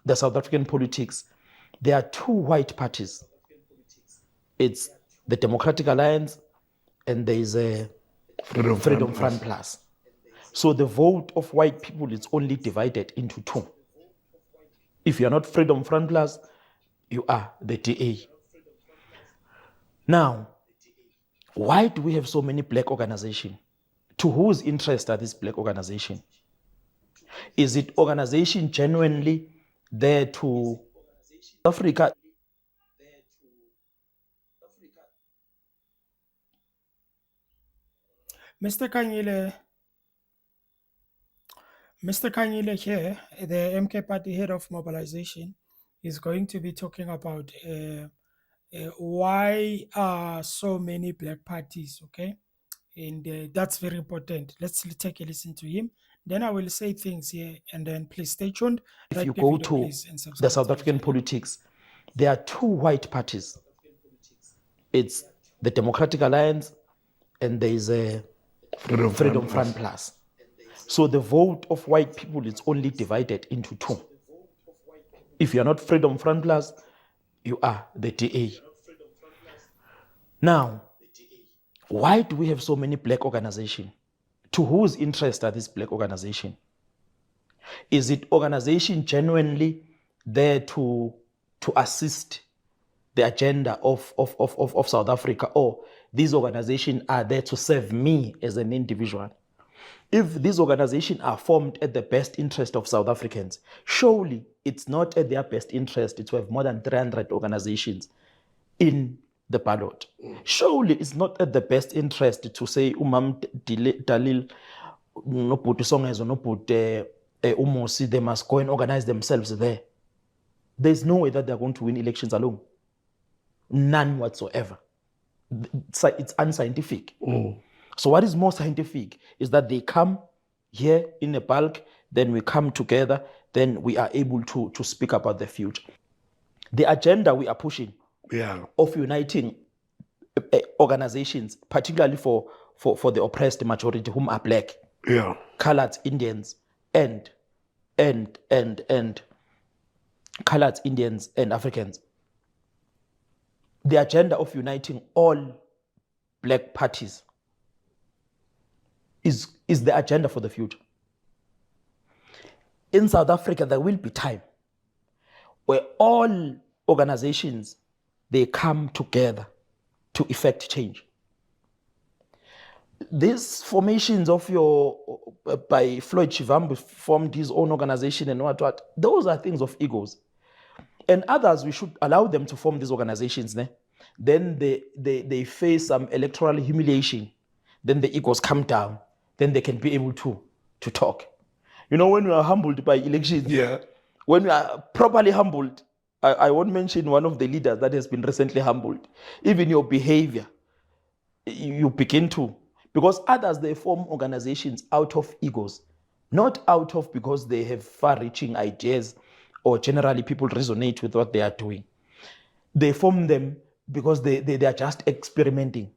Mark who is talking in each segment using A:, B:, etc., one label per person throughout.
A: the South African politics, there are two white parties. It's the Democratic Alliance and there is a Freedom Front Plus. So the vote of white people is only divided into two. If you're not Freedom Front Plus, you are the DA. Now, why do we have so many black organizations? To whose interest are these black organizations? Is it organization genuinely there to Africa?
B: Mr. Khanyile here, the MK Party head of mobilization, is going to be talking about why are so many black parties, okay? And that's very important. Let's take a listen to him. Then I will say things here, and then please stay tuned.
A: If you go to the South African politics, there are two white parties. It's the Democratic Alliance and there is a Freedom Front Plus. So the vote of white people is only divided into two. If you're not Freedom Front Plus, you are the DA. Now, why do we have so many black organizations? To whose interest are these black organizations? Is it organization genuinely there to assist the agenda of South Africa, or these organizations are there to serve me as an individual? If these organizations are formed at the best interest of South Africans, surely it's not at their best interest to have more than 300 organizations in the ballot. Surely it's not at the best interest to say Umam Dalil, no put Songes, no put Umosi, they must go and organize themselves there. There's no way that they're going to win elections alone. None whatsoever. It's unscientific. So what is more scientific is that they come here in a bulk, then we come together, then we are able to speak about the future. The agenda we are pushing of uniting organizations, particularly for the oppressed majority, whom are black, colored Indians, and colored Indians and Africans. The agenda of uniting all black parties is the agenda for the future. In South Africa, there will be time where all organizations, they come together to effect change. These formations of by Floyd Shivambu formed his own organization and what, those are things of egos. And others, we should allow them to form these organizations. Then they face some electoral humiliation. Then the egos come down. Then they can be able to talk. You know, when we are humbled by elections, when we are properly humbled, I won't mention one of the leaders that has been recently humbled. Even your behavior, you begin to, because others, they form organizations out of egos, not out of because they have far-reaching ideas or generally people resonate with what they are doing. They form them because they are just experimenting.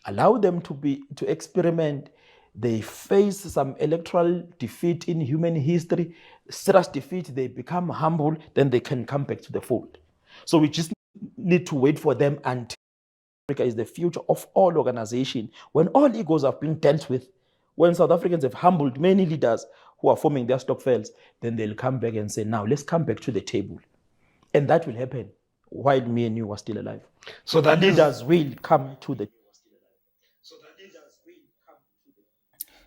A: Allow them to experiment. They face some electoral defeat in human history, serious defeat, they become humble, then they can come back to the fold. So we just need to wait for them until Africa is the future of all organizations. When all egos are being dealt with, when South Africans have humbled many leaders who are forming their stokvels, then they'll come back and say, now let's come back to the table. And that will happen while me and you are still alive. So that leaders will come to the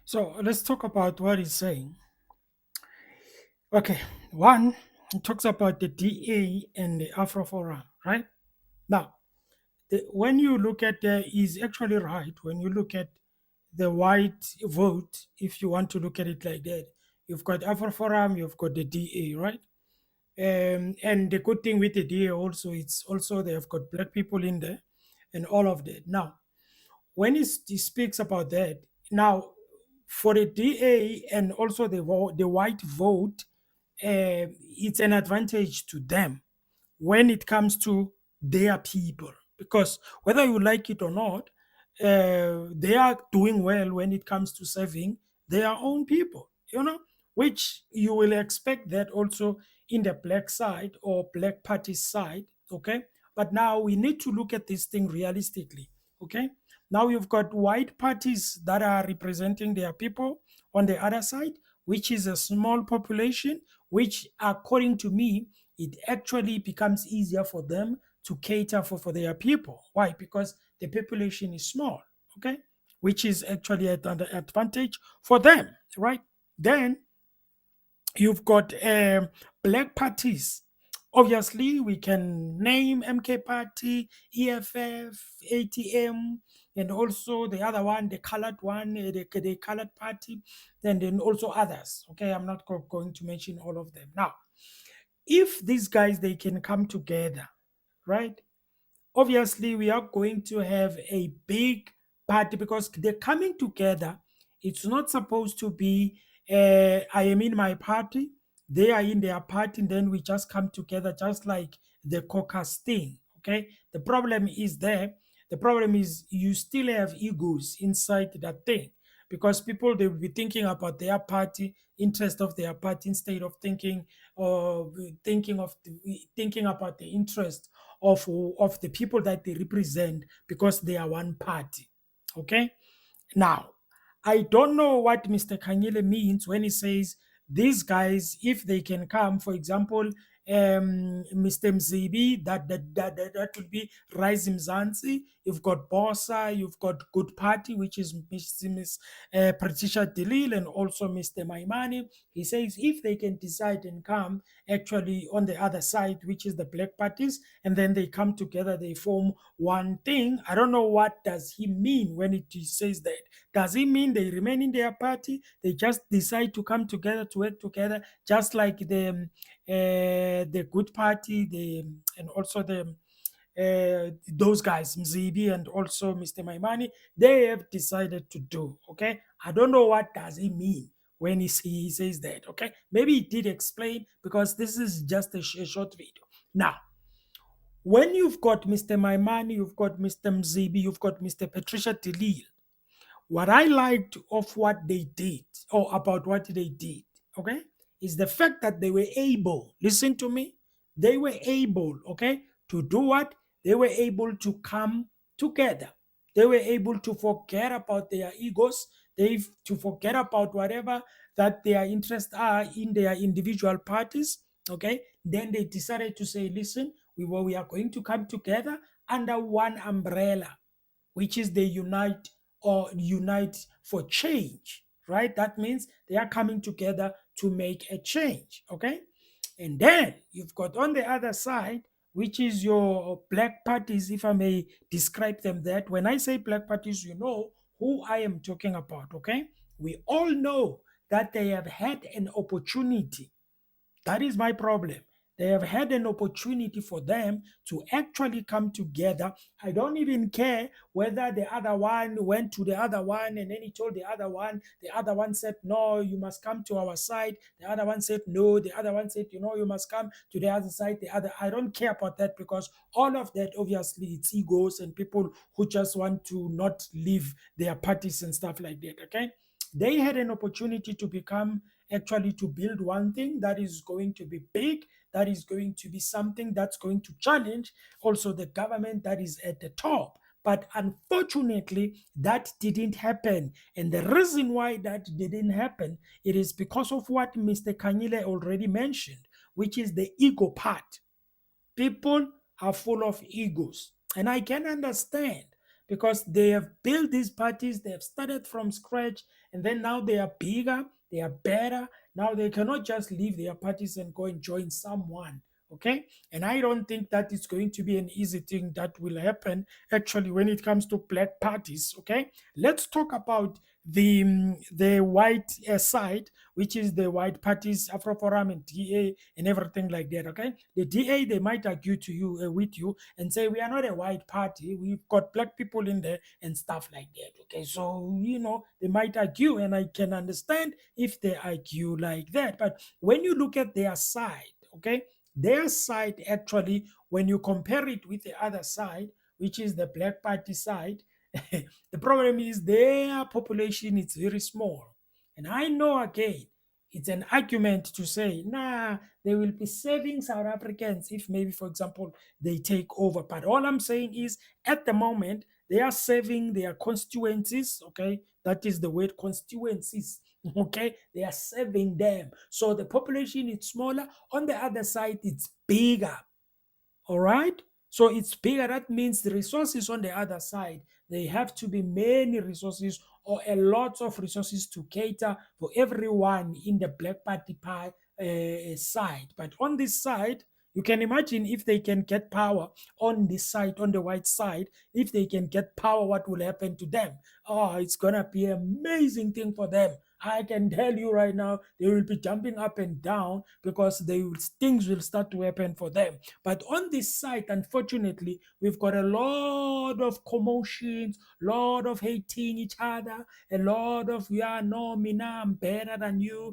B: So let's talk about what he's saying. Okay, one, he talks about the DA and the Afro Forum, right? Now, when you look at he's actually right. When you look at the white vote, if you want to look at it like that, you've got Afro Forum, you've got the DA, right? And the good thing with the DA also, it's also they've got black people in there and all of that. Now, when he speaks about that, now for the DA and also the white vote, it's an advantage to them when it comes to their people, because whether you like it or not, they are doing well when it comes to serving their own people. You know, which you will expect that also in the black side or black party side. Okay. But now we need to look at this thing realistically. Okay. Now you've got white parties that are representing their people on the other side, which is a small population, which, according to me, it actually becomes easier for them to cater for their people. Why? Because the population is small. Okay. Which is actually an advantage for them, right? Then you've got black parties. Obviously, we can name MK Party, EFF, ATM, and also the other one, the colored one, the colored party, and then also others. Okay, I'm not going to mention all of them. Now, if these guys they can come together, right? Obviously we are going to have a big party because they're coming together. It's not supposed to be I am in my party, they are in their party, and then we just come together just like the caucus thing. Okay, the problem is there. The problem is you still have egos inside that thing, because people they will be thinking about their party, interest of their party, instead of thinking of thinking about the interest of the people that they represent, because they are one party. Okay. Now, I don't know what Mr. Khanyile means when he says these guys, if they can come, for example, Mr. Mzibi, that would be Rise Mzansi. You've got Bossa, you've got Good Party, which is Miss Patricia Delil, and also Mr. Maimani. He says if they can decide and come actually on the other side, which is the black parties, and then they come together, they form one thing. I don't know what does he mean when he says that. Does it mean they remain in their party? They just decide to come together to work together, just like the Good Party, the and also the those guys, Mzibi and also Mr. Maimani, they have decided to do. Okay, I don't know what does he mean when he says that. Okay, maybe he did explain, because this is just a short video. Now, when you've got Mr. Maimani, you've got Mr. Mzibi, you've got Mr. Patricia Delil, what I liked of what they did, or about what they did, okay, is the fact that they were able, listen to me, they were able, okay, to do what? They were able to come together. They were able to forget about their egos, they to forget about whatever that their interests are in their individual parties, okay. Then they decided to say, listen, we are going to come together under one umbrella, which is the unite for change, right? That means they are coming together to make a change, okay? And then you've got on the other side, which is your black parties, if I may describe them that. When I say black parties, you know who I am talking about, okay? We all know that they have had an opportunity. That is my problem. They have had an opportunity for them to actually come together. I don't even care whether the other one went to the other one and then he told the other one said, no, you must come to our side. The other one said, no, the other one said, you must come to the other side. I don't care about that, because all of that, obviously, it's egos and people who just want to not leave their parties and stuff like that, okay? They had an opportunity to become actually to build one thing that is going to be big, that is going to be something that's going to challenge also the government that is at the top. But unfortunately, that didn't happen. And the reason why that didn't happen, it is because of what Mr. Khanyile already mentioned, which is the ego part. People are full of egos. And I can understand, because they have built these parties, they have started from scratch, and then now they are bigger, they are better. Now they cannot just leave their parties and go and join someone. Okay. And I don't think that is going to be an easy thing that will happen actually when it comes to black parties. Okay. Let's talk about the white side, which is the white parties, Afro Forum and DA and everything like that. Okay, the DA they might argue to you with you and say we are not a white party, we've got black people in there and stuff like that. Okay, so they might argue, and I can understand if they argue like that. But when you look at their side, okay, their side actually, when you compare it with the other side, which is the black party side, the problem is their population is very small. And I know again, It's an argument to say, nah, they will be saving South Africans if maybe, for example, they take over. But all I'm saying is, at the moment, they are saving their constituencies. Okay, that is the word constituencies. Okay, they are saving them. So the population is smaller. On the other side, it's bigger. All right. So it's bigger. That means the resources on the other side, they have to be many resources or a lot of resources to cater for everyone in the Black Party pie, side. But on this side, you can imagine if they can get power on this side, on the white side, if they can get power, what will happen to them? Oh, it's going to be an amazing thing for them. I can tell you right now, they will be jumping up and down because things will start to happen for them. But on this side, unfortunately, we've got a lot of commotions, lot of hating each other, a lot of, yeah, no, me, nah, I'm better than you.